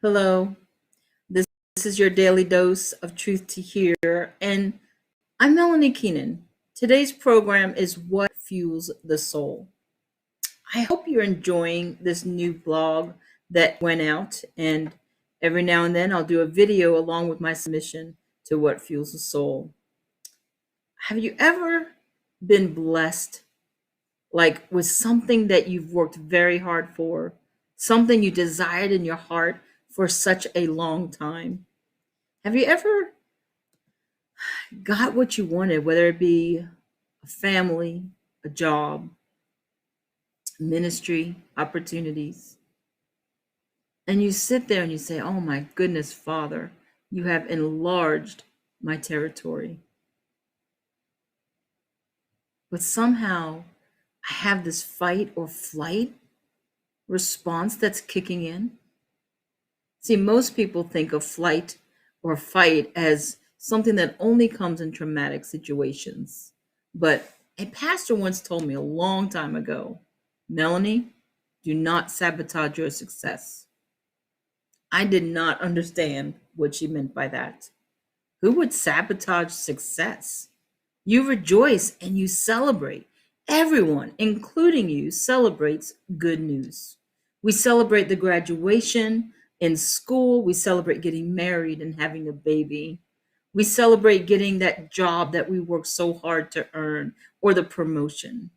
Hello, this is your daily dose of truth to hear, and I'm Melanie Keenan. Today's program is What Fuels the Soul. I hope you're enjoying this new blog that went out, and every now and then I'll do a video along with my submission to What Fuels the Soul. Have you ever been blessed, like with something that you've worked very hard for, something you desired in your heart for such a long time? Have you ever got what you wanted, whether it be a family, a job, ministry, opportunities, and you sit there and you say, "Oh my goodness, Father, you have enlarged my territory." But somehow I have this fight or flight response that's kicking in. See, most people think of flight or fight as something that only comes in traumatic situations. But a pastor once told me a long time ago, Melanie, do not sabotage your success. I did not understand what she meant by that. Who would sabotage success? You rejoice and you celebrate. Everyone, including you, celebrates good news. We celebrate the graduation in school. We celebrate getting married and having a baby. We celebrate getting that job that we worked so hard to earn or the promotion.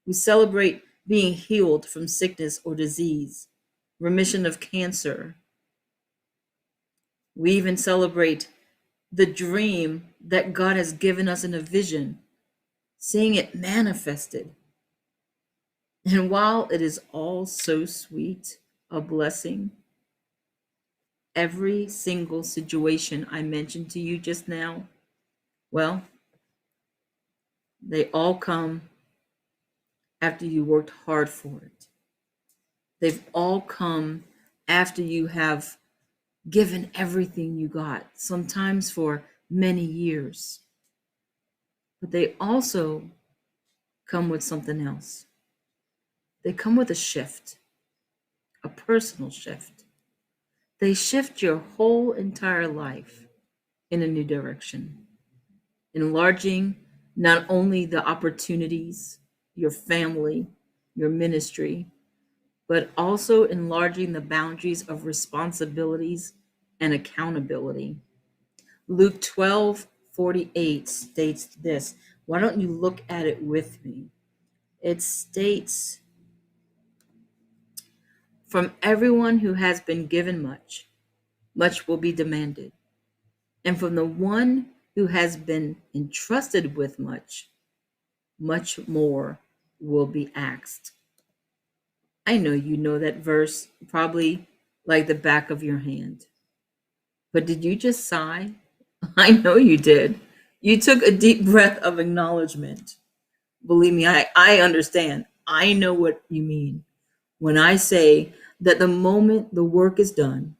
We celebrate being healed from sickness or disease, remission of cancer. We even celebrate the dream that God has given us in a vision, seeing it manifested. And while it is all so sweet, a blessing, every single situation I mentioned to you just now, well, they all come after you worked hard for it. They've all come after you have given everything you got, sometimes for many years. But they also come with something else. They come with a shift, a personal shift. They shift your whole entire life in a new direction, enlarging not only the opportunities, your family, your ministry, but also enlarging the boundaries of responsibilities and accountability. Luke 12:48 states this. Why don't you look at it with me? It states, "From everyone who has been given much, much will be demanded. And from the one who has been entrusted with much, much more will be asked." I know you know that verse probably like the back of your hand. But did you just sigh? I know you did. You took a deep breath of acknowledgement. Believe me, I understand. I know what you mean when I say that the moment the work is done,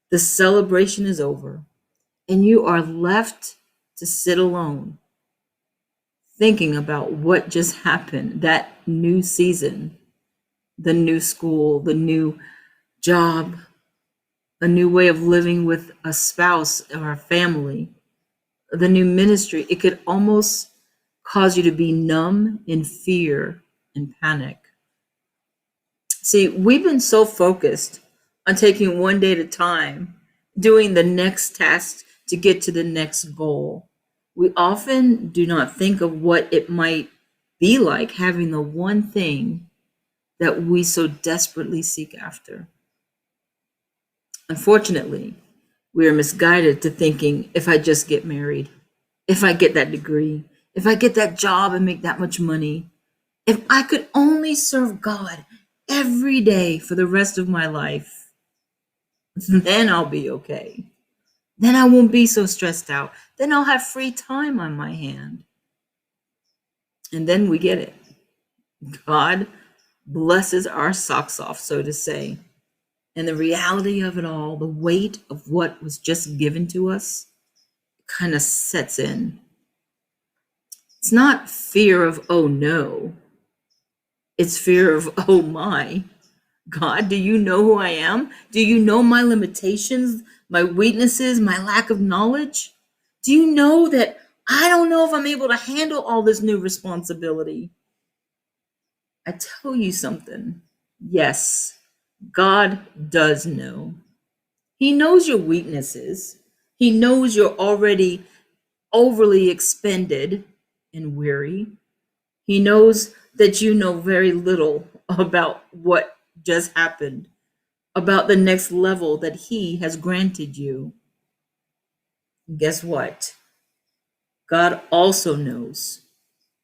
the celebration is over, and you are left to sit alone, thinking about what just happened, that new season, the new school, the new job, a new way of living with a spouse or a family, the new ministry. It could almost cause you to be numb in fear and panic. See, we've been so focused on taking one day at a time, doing the next task to get to the next goal. We often do not think of what it might be like having the one thing that we so desperately seek after. Unfortunately, we are misguided to thinking, if I just get married, if I get that degree, if I get that job and make that much money, if I could only serve God every day for the rest of my life, then I'll be okay. Then I won't be so stressed out. Then I'll have free time on my hand. And then we get it. God blesses our socks off, so to say. And the reality of it all, the weight of what was just given to us, kind of sets in. It's not fear of, oh no, it's fear of, oh my. God, do you know who I am? Do you know my limitations, my weaknesses, my lack of knowledge? Do you know that I don't know if I'm able to handle all this new responsibility? I tell you something. Yes, God does know. He knows your weaknesses. He knows you're already overly expended and weary. He knows that you know very little about what just happened, about the next level that He has granted you. Guess what? God also knows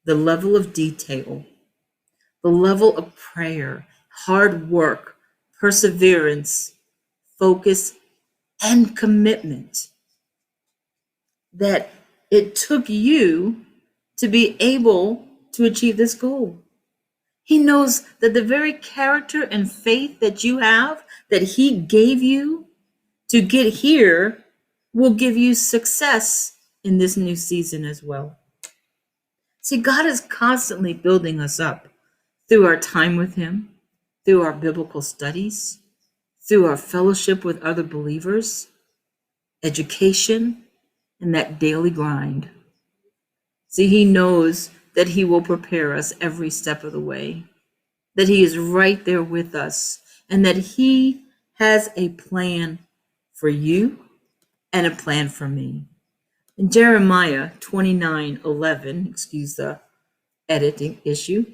the level of detail, the level of prayer, hard work, perseverance, focus, and commitment that it took you to be able to achieve this goal. He knows that the very character and faith that you have, that He gave you to get here, will give you success in this new season as well. See, God is constantly building us up through our time with Him, through our biblical studies, through our fellowship with other believers, education, and that daily grind. See, He knows that He will prepare us every step of the way, that He is right there with us, and that He has a plan for you and a plan for me. In Jeremiah 29:11, excuse the editing issue,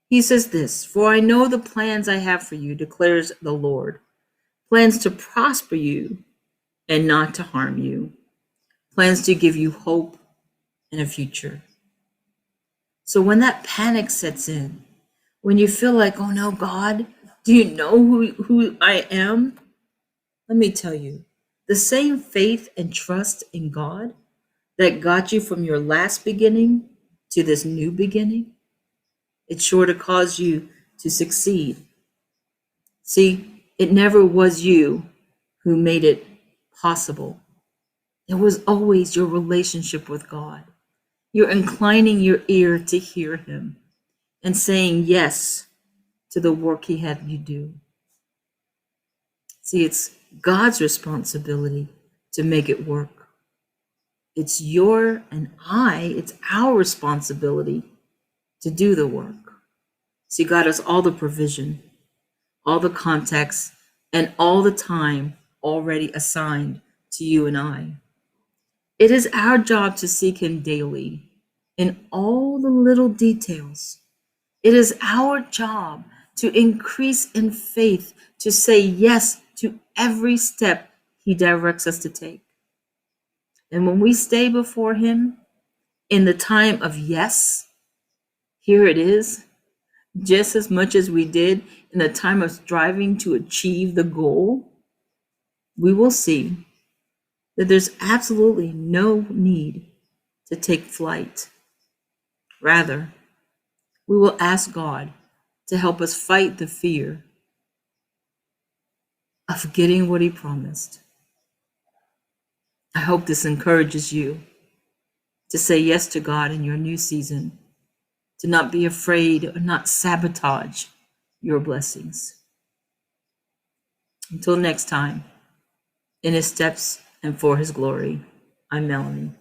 he says this: "For I know the plans I have for you, declares the Lord, plans to prosper you and not to harm you, plans to give you hope and a future." So when that panic sets in, when you feel like, oh no, God, do you know who I am? Let me tell you, the same faith and trust in God that got you from your last beginning to this new beginning, it's sure to cause you to succeed. See, it never was you who made it possible. It was always your relationship with God. You're inclining your ear to hear Him and saying yes to the work He had you do. See, it's God's responsibility to make it work. It's it's our responsibility to do the work. See, God has all the provision, all the context, and all the time already assigned to you and I. It is our job to seek Him daily in all the little details. It is our job to increase in faith, to say yes to every step He directs us to take. And when we stay before Him in the time of yes, here it is, just as much as we did in the time of striving to achieve the goal, we will see that there's absolutely no need to take flight. Rather, we will ask God to help us fight the fear of getting what He promised. I hope this encourages you to say yes to God in your new season, to not be afraid or not sabotage your blessings. Until next time, in His steps and for His glory, I'm Melanie.